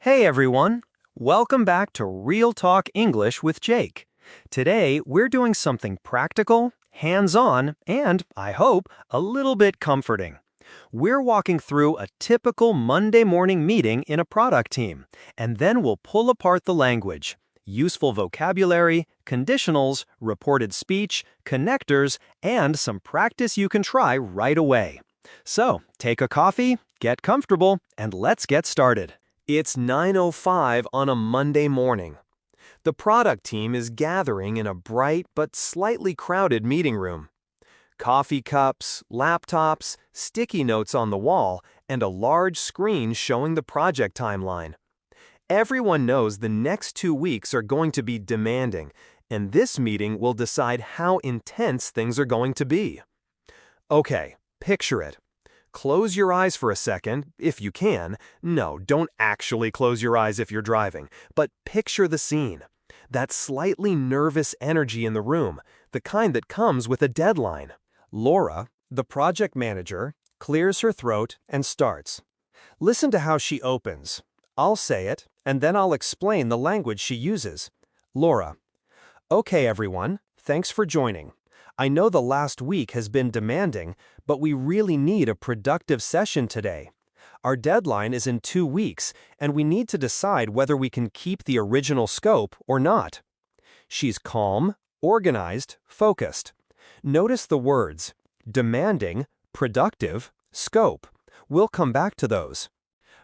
Hey everyone! Welcome back to Real Talk English with Jake. Today, we're doing something practical, hands-on, and, I hope, a little bit comforting. We're walking through a typical Monday morning meeting in a product team, and then we'll pull apart the language, useful vocabulary, conditionals, reported speech, connectors, and some practice you can try right away. So, take a coffee, get comfortable, and let's get started. It's 9:05 on a Monday morning. The product team is gathering in a bright but slightly crowded meeting room. Coffee cups, laptops, sticky notes on the wall, and a large screen showing the project timeline. Everyone knows the next 2 weeks are going to be demanding, and this meeting will decide how intense things are going to be. Okay, picture it. Close your eyes for a second, if you can. No, don't actually close your eyes if you're driving, but picture the scene. That slightly nervous energy in the room, the kind that comes with a deadline. Laura, the project manager, clears her throat and starts. Listen to how she opens. I'll say it, and then I'll explain the language she uses. Laura: Okay, everyone, thanks for joining. I know the last week has been demanding, but we really need a productive session today. Our deadline is in 2 weeks, and we need to decide whether we can keep the original scope or not. She's calm, organized, focused. Notice the words demanding, productive, scope. We'll come back to those.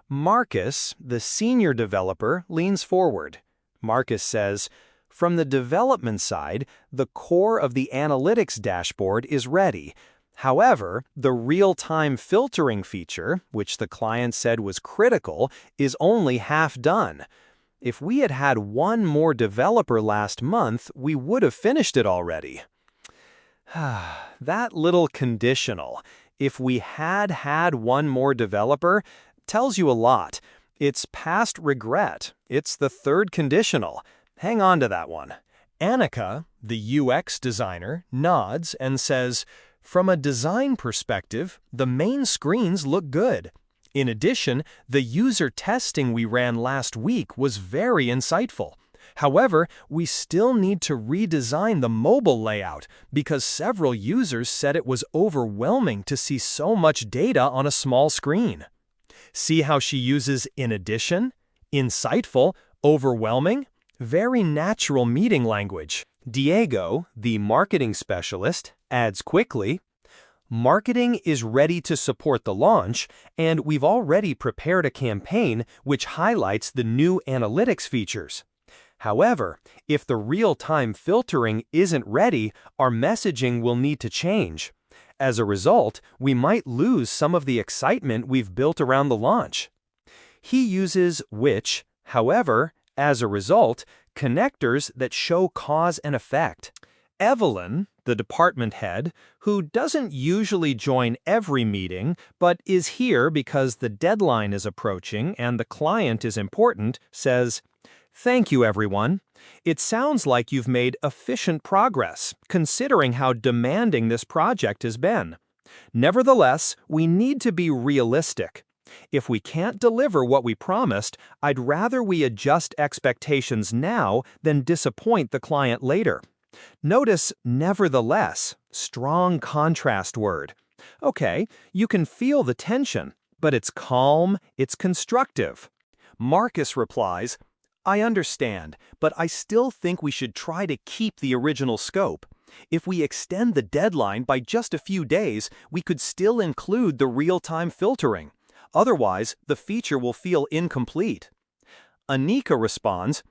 Marcus, the senior developer, leans forward. Marcus says, From the development side, the core of the analytics dashboard is ready. However, the real-time filtering feature, which the client said was critical, is only half done. If we had had one more developer last month, we would have finished it already. That little conditional, if we had had one more developer, tells you a lot. It's past regret. It's the third conditional. Hang on to that one. Annika, the UX designer, nods and says, From a design perspective, the main screens look good. In addition, the user testing we ran last week was very insightful. However, we still need to redesign the mobile layout because several users said it was overwhelming to see so much data on a small screen. See how she uses in addition, insightful, overwhelming? Very natural meeting language. Diego, the marketing specialist, adds quickly, Marketing is ready to support the launch, and we've already prepared a campaign which highlights the new analytics features. However, if the real-time filtering isn't ready, our messaging will need to change. As a result, we might lose some of the excitement we've built around the launch. He uses which, however, as a result, connectors that show cause and effect. Evelyn, the department head, who doesn't usually join every meeting but is here because the deadline is approaching and the client is important, says, Thank you, everyone. It sounds like you've made efficient progress, considering how demanding this project has been. Nevertheless, we need to be realistic. If we can't deliver what we promised, I'd rather we adjust expectations now than disappoint the client later. Notice nevertheless, strong contrast word. Okay, you can feel the tension, but it's calm, it's constructive. Marcus replies, I understand, but I still think we should try to keep the original scope. If we extend the deadline by just a few days, we could still include the real-time filtering. Otherwise, the feature will feel incomplete. Anika responds,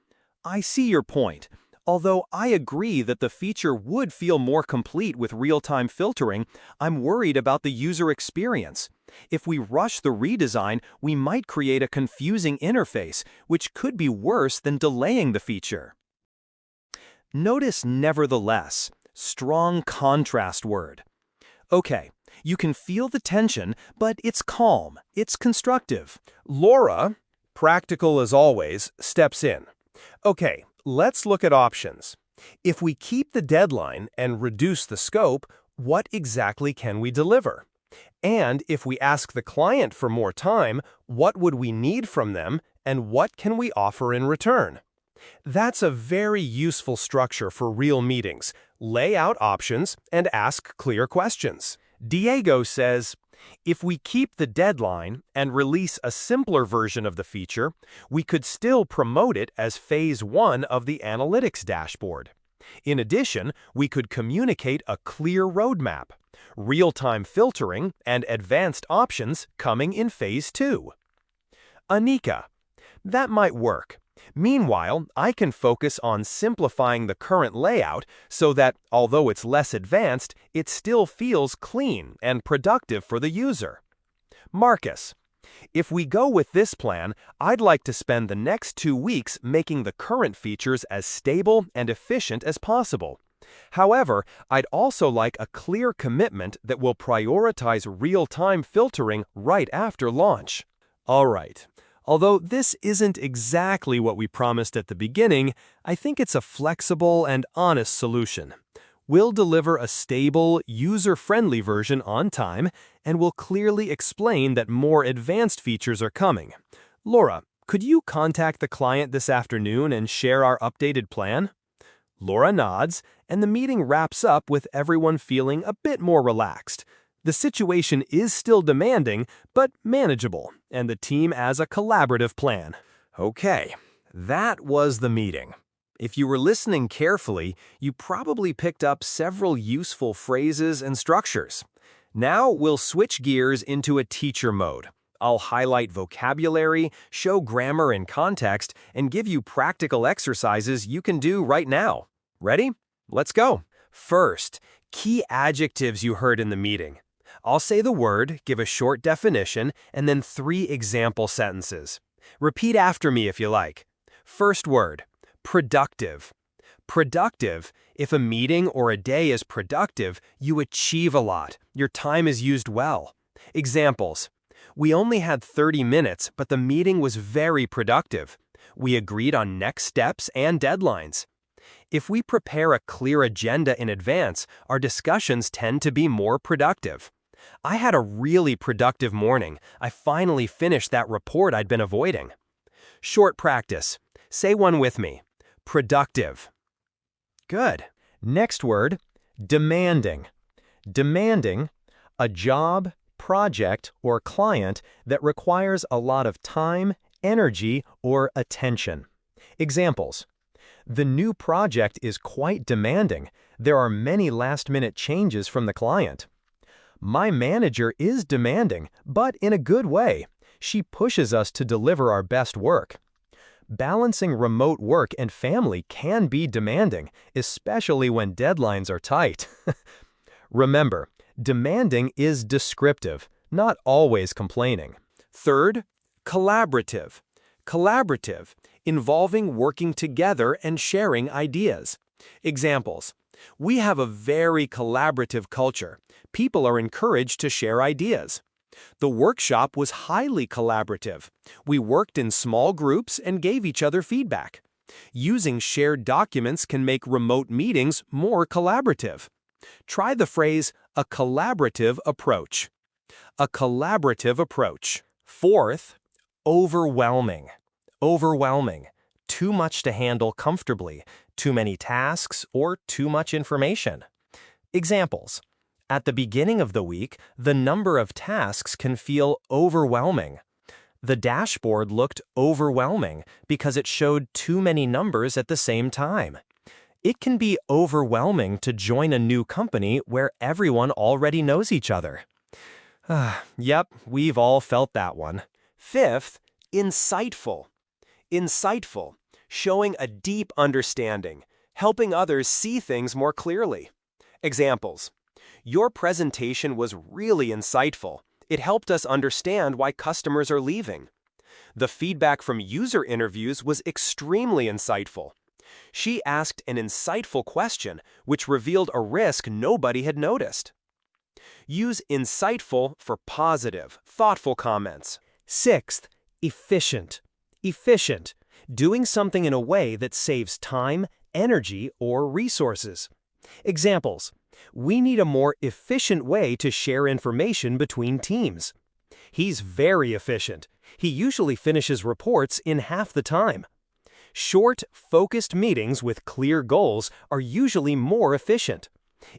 I see your point. Although I agree that the feature would feel more complete with real-time filtering, I'm worried about the user experience. If we rush the redesign, we might create a confusing interface, which could be worse than delaying the feature. Notice nevertheless, strong contrast word. Okay, you can feel the tension, but it's calm, it's constructive. Laura, practical as always, steps in. Okay, let's look at options. If we keep the deadline and reduce the scope, what exactly can we deliver? And if we ask the client for more time, what would we need from them, and what can we offer in return? That's a very useful structure for real meetings. Lay out options and ask clear questions. Diego says, if we keep the deadline and release a simpler version of the feature, we could still promote it as phase 1 of the analytics dashboard. In addition, we could communicate a clear roadmap, real-time filtering, and advanced options coming in phase 2. Anika, that might work. Meanwhile, I can focus on simplifying the current layout so that, although it's less advanced, it still feels clean and productive for the user. Marcus, if we go with this plan, I'd like to spend the next 2 weeks making the current features as stable and efficient as possible. However, I'd also like a clear commitment that will prioritize real-time filtering right after launch. All right. Although this isn't exactly what we promised at the beginning, I think it's a flexible and honest solution. We'll deliver a stable, user-friendly version on time, and we'll clearly explain that more advanced features are coming. Laura, could you contact the client this afternoon and share our updated plan? Laura nods, and the meeting wraps up with everyone feeling a bit more relaxed. The situation is still demanding, but manageable, and the team has a collaborative plan. Okay, that was the meeting. If you were listening carefully, you probably picked up several useful phrases and structures. Now we'll switch gears into a teacher mode. I'll highlight vocabulary, show grammar and context, and give you practical exercises you can do right now. Ready? Let's go. First, key adjectives you heard in the meeting. I'll say the word, give a short definition, and then 3 example sentences. Repeat after me if you like. First word, productive. Productive. If a meeting or a day is productive, you achieve a lot. Your time is used well. Examples. We only had 30 minutes, but the meeting was very productive. We agreed on next steps and deadlines. If we prepare a clear agenda in advance, our discussions tend to be more productive. I had a really productive morning. I finally finished that report I'd been avoiding. Short practice. Say one with me. Productive. Good. Next word, demanding. Demanding, a job, project, or client that requires a lot of time, energy, or attention. Examples. The new project is quite demanding. There are many last-minute changes from the client. My manager is demanding, but in a good way. She pushes us to deliver our best work. Balancing remote work and family can be demanding, especially when deadlines are tight. Remember, demanding is descriptive, not always complaining. Third, collaborative. Collaborative, involving working together and sharing ideas. Examples. We have a very collaborative culture. People are encouraged to share ideas. The workshop was highly collaborative. We worked in small groups and gave each other feedback. Using shared documents can make remote meetings more collaborative. Try the phrase, a collaborative approach. A collaborative approach. Fourth, overwhelming. Overwhelming. Too much to handle comfortably, too many tasks, or too much information. Examples. At the beginning of the week, the number of tasks can feel overwhelming. The dashboard looked overwhelming because it showed too many numbers at the same time. It can be overwhelming to join a new company where everyone already knows each other. Yep, we've all felt that one. Fifth, insightful. Insightful, showing a deep understanding, helping others see things more clearly. Examples. Your presentation was really insightful. It helped us understand why customers are leaving. The feedback from user interviews was extremely insightful. She asked an insightful question, which revealed a risk nobody had noticed. Use insightful for positive, thoughtful comments. Sixth, efficient. Efficient, doing something in a way that saves time, energy, or resources. Examples. We need a more efficient way to share information between teams. He's very efficient. He usually finishes reports in half the time. Short, focused meetings with clear goals are usually more efficient.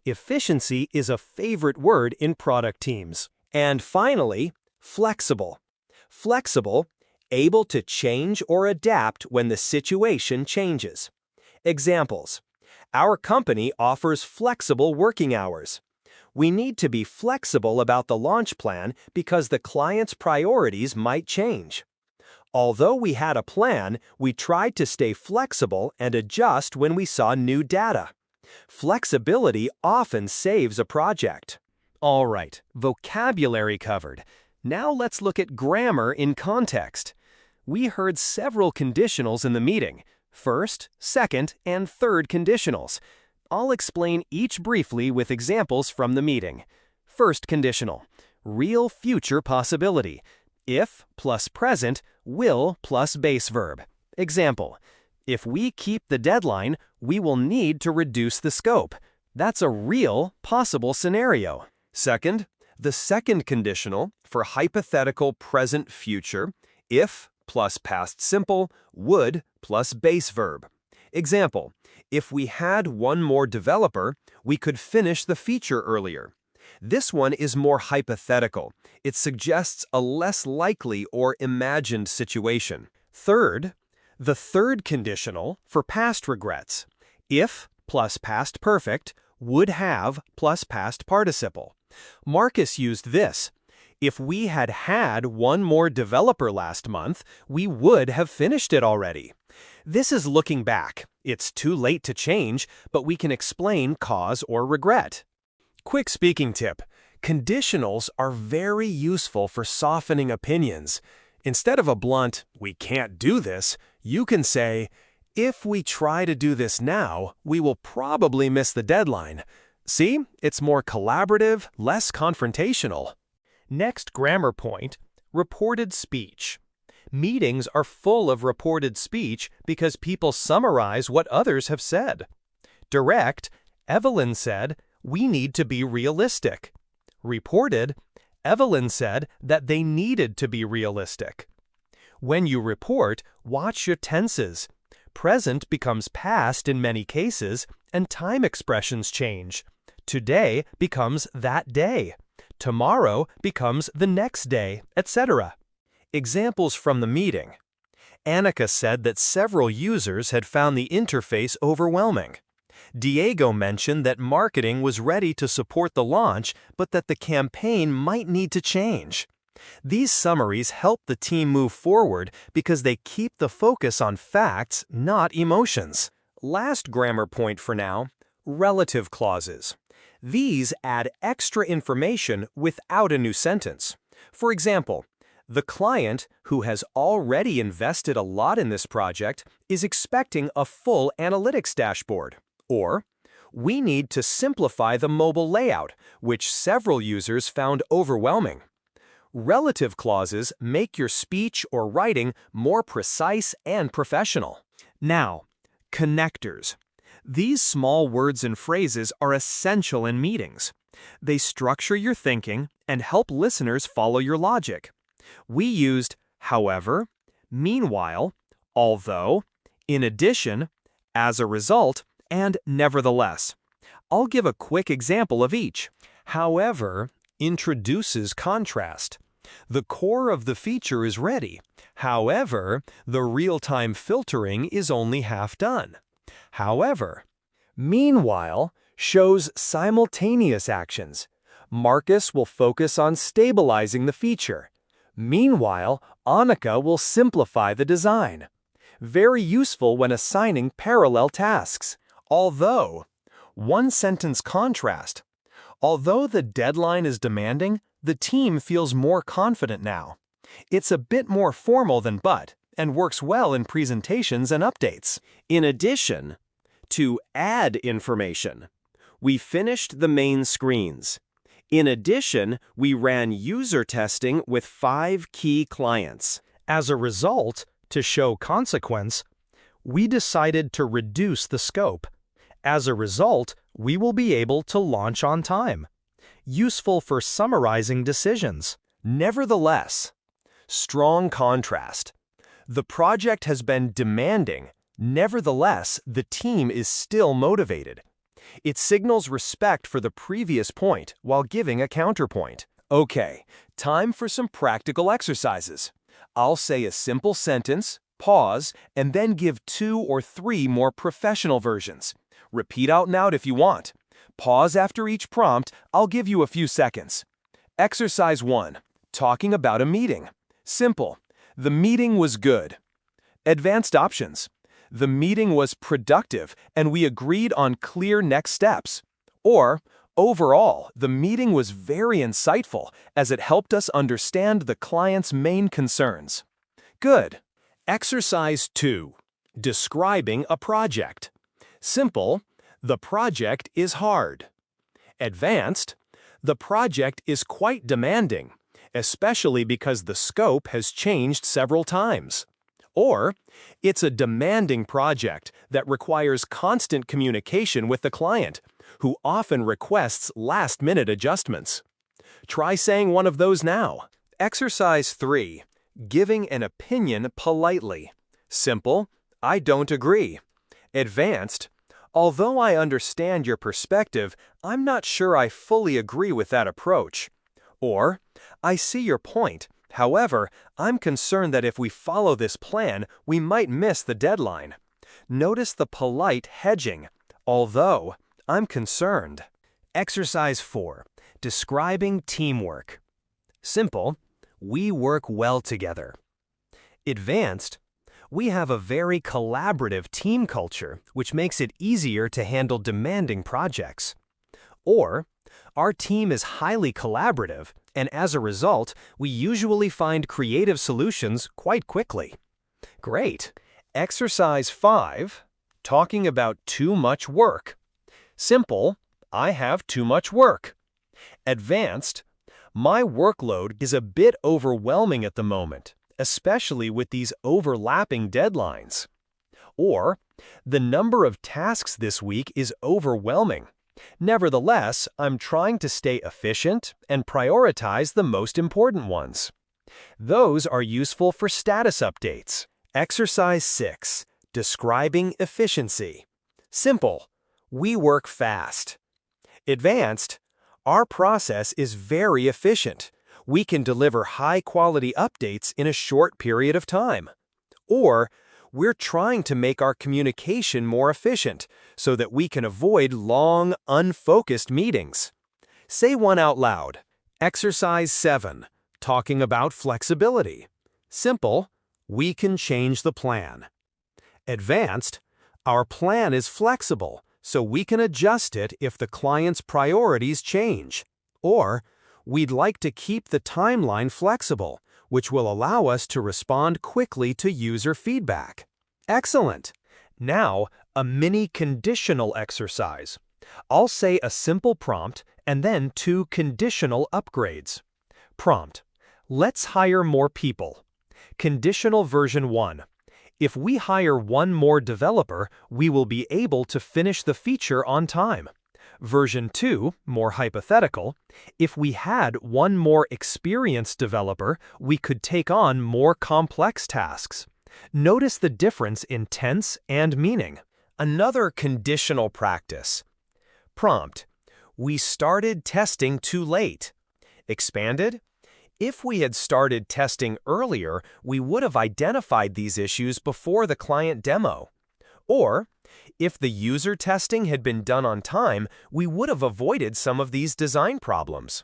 Efficiency is a favorite word in product teams. And finally, flexible. Flexible, able to change or adapt when the situation changes. Examples: our company offers flexible working hours. We need to be flexible about the launch plan because the client's priorities might change. Although we had a plan, we tried to stay flexible and adjust when we saw new data. Flexibility often saves a project. All right, vocabulary covered. Now let's look at grammar in context. We heard several conditionals in the meeting: first, second, and third conditionals. I'll explain each briefly with examples from the meeting. First conditional: real future possibility. If plus present, will plus base verb. Example: if we keep the deadline, we will need to reduce the scope. That's a real, possible scenario. Second, the second conditional for hypothetical present future: if plus past simple, would plus base verb. Example: if we had one more developer, we could finish the feature earlier. This one is more hypothetical. It suggests a less likely or imagined situation. Third, the third conditional for past regrets: if plus past perfect, would have plus past participle. Marcus used this: if we had had one more developer last month, we would have finished it already. This is looking back. It's too late to change, but we can explain cause or regret. Quick speaking tip: conditionals are very useful for softening opinions. Instead of a blunt, "we can't do this," you can say, "if we try to do this now, we will probably miss the deadline." See, it's more collaborative, less confrontational. Next grammar point: reported speech. Meetings are full of reported speech because people summarize what others have said. Direct: Evelyn said, "We need to be realistic." Reported: Evelyn said that they needed to be realistic. When you report, watch your tenses. Present becomes past in many cases, and time expressions change. Today becomes that day. Tomorrow becomes the next day, etc. Examples from the meeting: Annika said that several users had found the interface overwhelming. Diego mentioned that marketing was ready to support the launch, but that the campaign might need to change. These summaries help the team move forward because they keep the focus on facts, not emotions. Last grammar point for now: relative clauses. These add extra information without a new sentence. For example, the client, who has already invested a lot in this project, is expecting a full analytics dashboard. Or, we need to simplify the mobile layout, which several users found overwhelming. Relative clauses make your speech or writing more precise and professional. Now, connectors. These small words and phrases are essential in meetings. They structure your thinking and help listeners follow your logic. We used however, meanwhile, although, in addition, as a result, and nevertheless. I'll give a quick example of each. However introduces contrast. The core of the feature is ready. However, the real-time filtering is only half done. However, meanwhile shows simultaneous actions. Marcus will focus on stabilizing the feature. Meanwhile, Annika will simplify the design. Very useful when assigning parallel tasks. Although, one-sentence contrast. Although the deadline is demanding, the team feels more confident now. It's a bit more formal than but, and works well in presentations and updates. In addition, to add information, we finished the main screens. In addition, we ran user testing with 5 key clients. As a result, to show consequence, we decided to reduce the scope. As a result, we will be able to launch on time. Useful for summarizing decisions. Nevertheless, strong contrast. The project has been demanding. Nevertheless, the team is still motivated. It signals respect for the previous point while giving a counterpoint. Okay, time for some practical exercises. I'll say a simple sentence, pause, and then give 2 or 3 more professional versions. Repeat out loud if you want. Pause after each prompt. I'll give you a few seconds. Exercise 1. Talking about a meeting. Simple. The meeting was good. Advanced options. The meeting was productive and we agreed on clear next steps. Or, overall, the meeting was very insightful as it helped us understand the client's main concerns. Good. Exercise 2. Describing a project. Simple. The project is hard. Advanced. The project is quite demanding, especially because the scope has changed several times. Or, it's a demanding project that requires constant communication with the client, who often requests last-minute adjustments. Try saying one of those now. Exercise 3. Giving an opinion politely. Simple. I don't agree. Advanced. Although I understand your perspective, I'm not sure I fully agree with that approach. Or, I see your point. However, I'm concerned that if we follow this plan, we might miss the deadline. Notice the polite hedging. Although, I'm concerned. Exercise 4. Describing teamwork. Simple. We work well together. Advanced. We have a very collaborative team culture, which makes it easier to handle demanding projects. Or, our team is highly collaborative, and as a result, we usually find creative solutions quite quickly. Great. Exercise 5. Talking about too much work. Simple. I have too much work. Advanced. My workload is a bit overwhelming at the moment, especially with these overlapping deadlines. Or, the number of tasks this week is overwhelming. Nevertheless, I'm trying to stay efficient and prioritize the most important ones. Those are useful for status updates. Exercise 6. Describing efficiency. Simple. We work fast. Advanced. Our process is very efficient. We can deliver high-quality updates in a short period of time. Or, we're trying to make our communication more efficient so that we can avoid long, unfocused meetings. Say one out loud. Exercise 7. Talking about flexibility. Simple. We can change the plan. Advanced. Our plan is flexible, so we can adjust it if the client's priorities change. Or, we'd like to keep the timeline flexible, which will allow us to respond quickly to user feedback. Excellent! Now, a mini conditional exercise. I'll say a simple prompt and then 2 conditional upgrades. Prompt. Let's hire more people. Conditional version 1. If we hire 1 more developer, we will be able to finish the feature on time. Version 2, more hypothetical, if we had 1 more experienced developer, we could take on more complex tasks. Notice the difference in tense and meaning. Another conditional practice. Prompt. We started testing too late. Expanded. If we had started testing earlier, we would have identified these issues before the client demo. Or, if the user testing had been done on time, we would have avoided some of these design problems.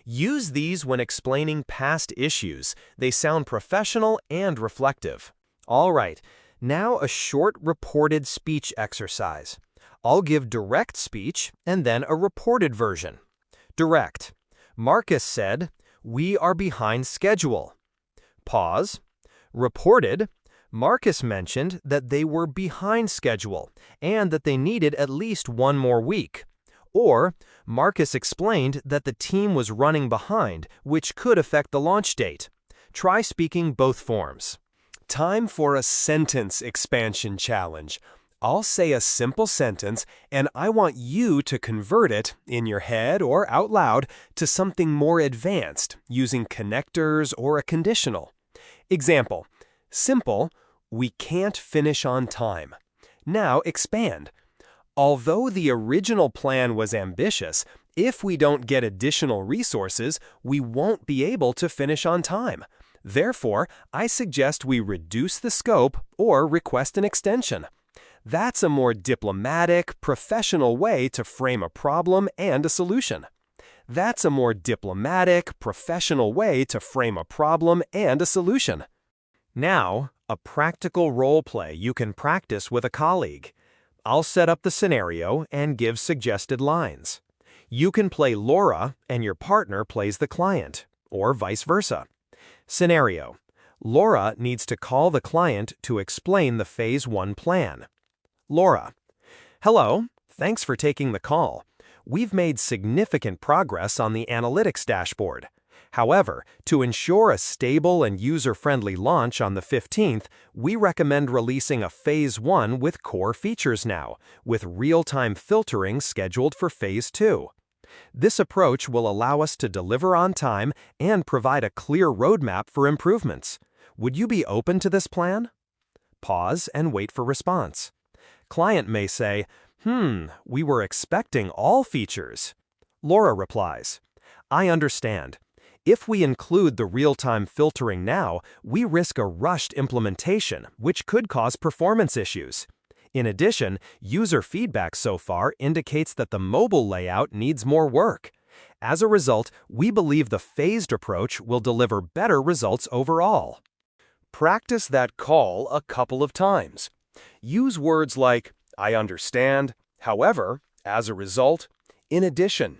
Use these when explaining past issues. They sound professional and reflective. All right, now a short reported speech exercise. I'll give direct speech and then a reported version. Direct. Marcus said, "We are behind schedule." Pause. Reported. Marcus mentioned that they were behind schedule and that they needed at least 1 more week. Or, Marcus explained that the team was running behind, which could affect the launch date. Try speaking both forms. Time for a sentence expansion challenge. I'll say a simple sentence, and I want you to convert it, in your head or out loud, to something more advanced, using connectors or a conditional. Example: simple, we can't finish on time. Now expand. Although the original plan was ambitious, if we don't get additional resources, we won't be able to finish on time. Therefore, I suggest we reduce the scope or request an extension. That's a more diplomatic, professional way to frame a problem and a solution. That's a more diplomatic, professional way to frame a problem and a solution. Now, a practical role play you can practice with a colleague. I'll set up the scenario and give suggested lines. You can play Laura and your partner plays the client, or vice versa. Scenario: Laura needs to call the client to explain the Phase 1 plan. Laura: hello, thanks for taking the call. We've made significant progress on the analytics dashboard. However, to ensure a stable and user-friendly launch on the 15th, we recommend releasing a Phase 1 with core features now, with real-time filtering scheduled for Phase 2. This approach will allow us to deliver on time and provide a clear roadmap for improvements. Would you be open to this plan? Pause and wait for response. Client may say, we were expecting all features. Laura replies, I understand. If we include the real-time filtering now, we risk a rushed implementation, which could cause performance issues. In addition, user feedback so far indicates that the mobile layout needs more work. As a result, we believe the phased approach will deliver better results overall. Practice that call a couple of times. Use words like, I understand, however, as a result, in addition.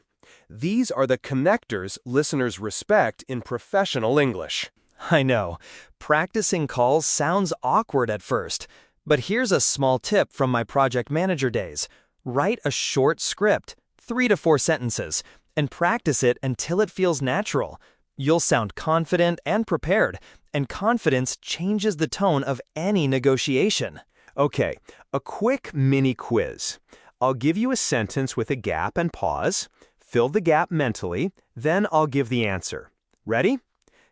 These are the connectors listeners respect in professional English. I know. Practicing calls sounds awkward at first, but here's a small tip from my project manager days. Write a short script, 3 to 4 sentences, and practice it until it feels natural. You'll sound confident and prepared, and confidence changes the tone of any negotiation. Okay, a quick mini quiz. I'll give you a sentence with a gap and pause. Fill the gap mentally, then I'll give the answer. Ready?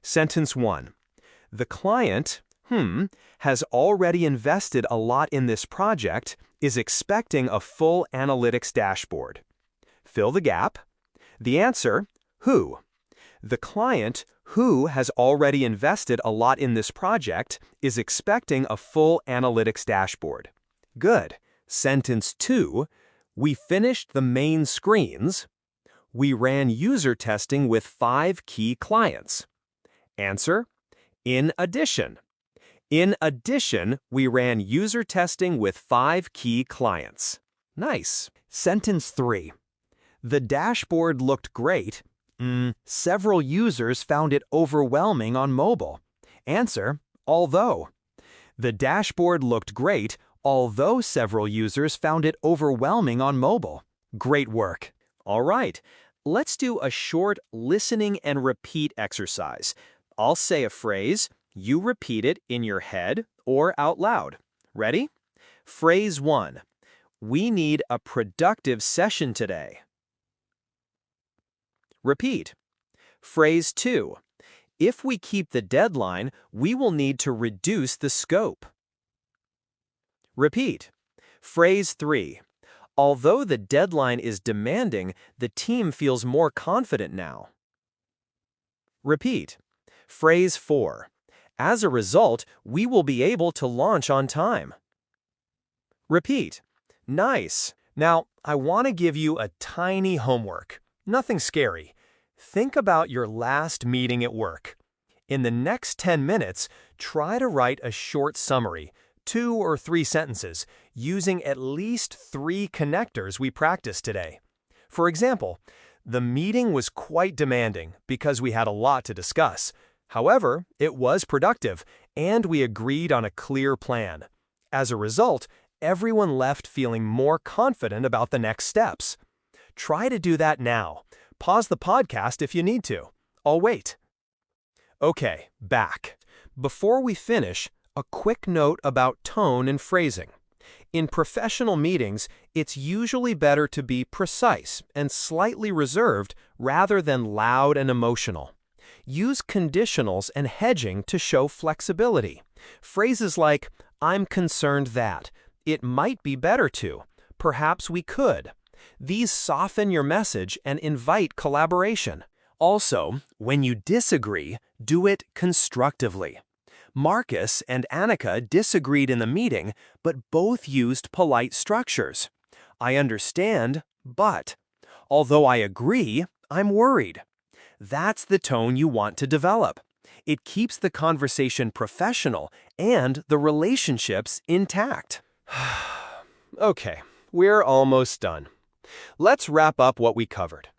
Sentence 1. The client, has already invested a lot in this project, is expecting a full analytics dashboard. Fill the gap. The answer, who? The client, who has already invested a lot in this project, is expecting a full analytics dashboard. Good. Sentence 2. We finished the main screens. We ran user testing with 5 key clients. Answer: in addition. In addition, we ran user testing with 5 key clients. Nice. Sentence 3. The dashboard looked great. Several users found it overwhelming on mobile. Answer: although. The dashboard looked great, although several users found it overwhelming on mobile. Great work. All right, let's do a short listening and repeat exercise. I'll say a phrase, you repeat it in your head or out loud. Ready? Phrase 1. We need a productive session today. Repeat. Phrase 2. If we keep the deadline, we will need to reduce the scope. Repeat. Phrase 3. Although the deadline is demanding, the team feels more confident now. Repeat. Phrase 4. As a result, we will be able to launch on time. Repeat. Nice. Now, I want to give you a tiny homework. Nothing scary. Think about your last meeting at work. In the next 10 minutes, try to write a short summary, 2 or 3 sentences, using at least 3 connectors we practiced today. For example, the meeting was quite demanding because we had a lot to discuss. However, it was productive, and we agreed on a clear plan. As a result, everyone left feeling more confident about the next steps. Try to do that now. Pause the podcast if you need to. I'll wait. Okay, back. Before we finish, a quick note about tone and phrasing. In professional meetings, it's usually better to be precise and slightly reserved rather than loud and emotional. Use conditionals and hedging to show flexibility. Phrases like, "I'm concerned that," "It might be better to," "Perhaps we could." These soften your message and invite collaboration. Also, when you disagree, do it constructively. Marcus and Annika disagreed in the meeting, but both used polite structures. "I understand, but," "Although I agree, I'm worried." That's the tone you want to develop. It keeps the conversation professional and the relationships intact. Okay, we're almost done. Let's wrap up what we covered.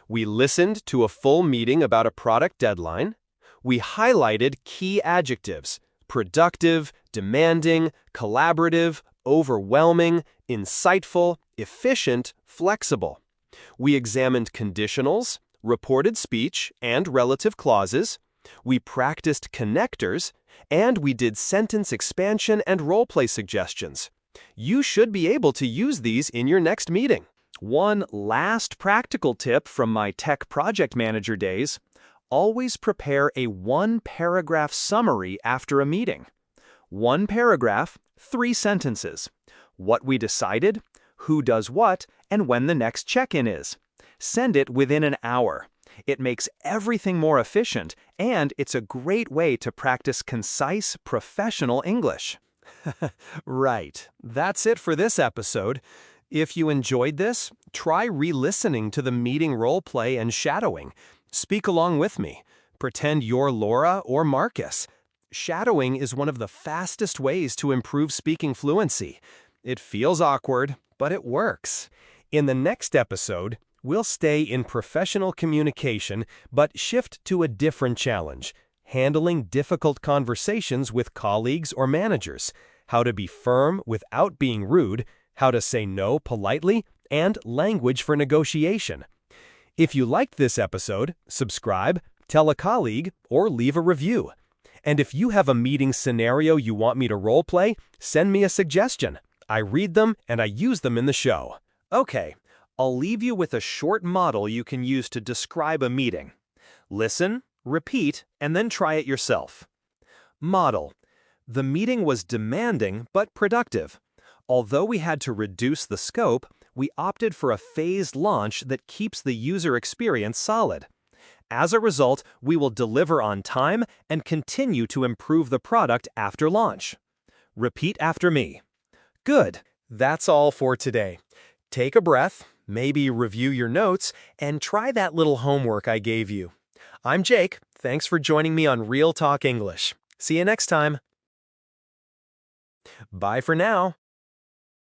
We listened to a full meeting about a product deadline. We highlighted key adjectives: productive, demanding, collaborative, overwhelming, insightful, efficient, flexible. We examined conditionals, reported speech, and relative clauses. We practiced connectors, and we did sentence expansion and role-play suggestions. You should be able to use these in your next meeting. One last practical tip from my tech project manager days: always prepare a one-paragraph summary after a meeting. One paragraph, 3 sentences. What we decided, who does what, and when the next check-in is. Send it within an hour. It makes everything more efficient, and it's a great way to practice concise, professional English. Right, that's it for this episode. If you enjoyed this, try re-listening to the meeting role play and shadowing. Speak along with me. Pretend you're Laura or Marcus. Shadowing is one of the fastest ways to improve speaking fluency. It feels awkward, but it works. In the next episode, we'll stay in professional communication but shift to a different challenge: handling difficult conversations with colleagues or managers, how to be firm without being rude, how to say no politely, and language for negotiation. If you liked this episode, subscribe, tell a colleague, or leave a review. And if you have a meeting scenario you want me to role-play, send me a suggestion. I read them and I use them in the show. Okay, I'll leave you with a short model you can use to describe a meeting. Listen, repeat, and then try it yourself. Model: the meeting was demanding but productive. Although we had to reduce the scope, we opted for a phased launch that keeps the user experience solid. As a result, we will deliver on time and continue to improve the product after launch. Repeat after me. Good. That's all for today. Take a breath, maybe review your notes, and try that little homework I gave you. I'm Jake. Thanks for joining me on Real Talk English. See you next time. Bye for now.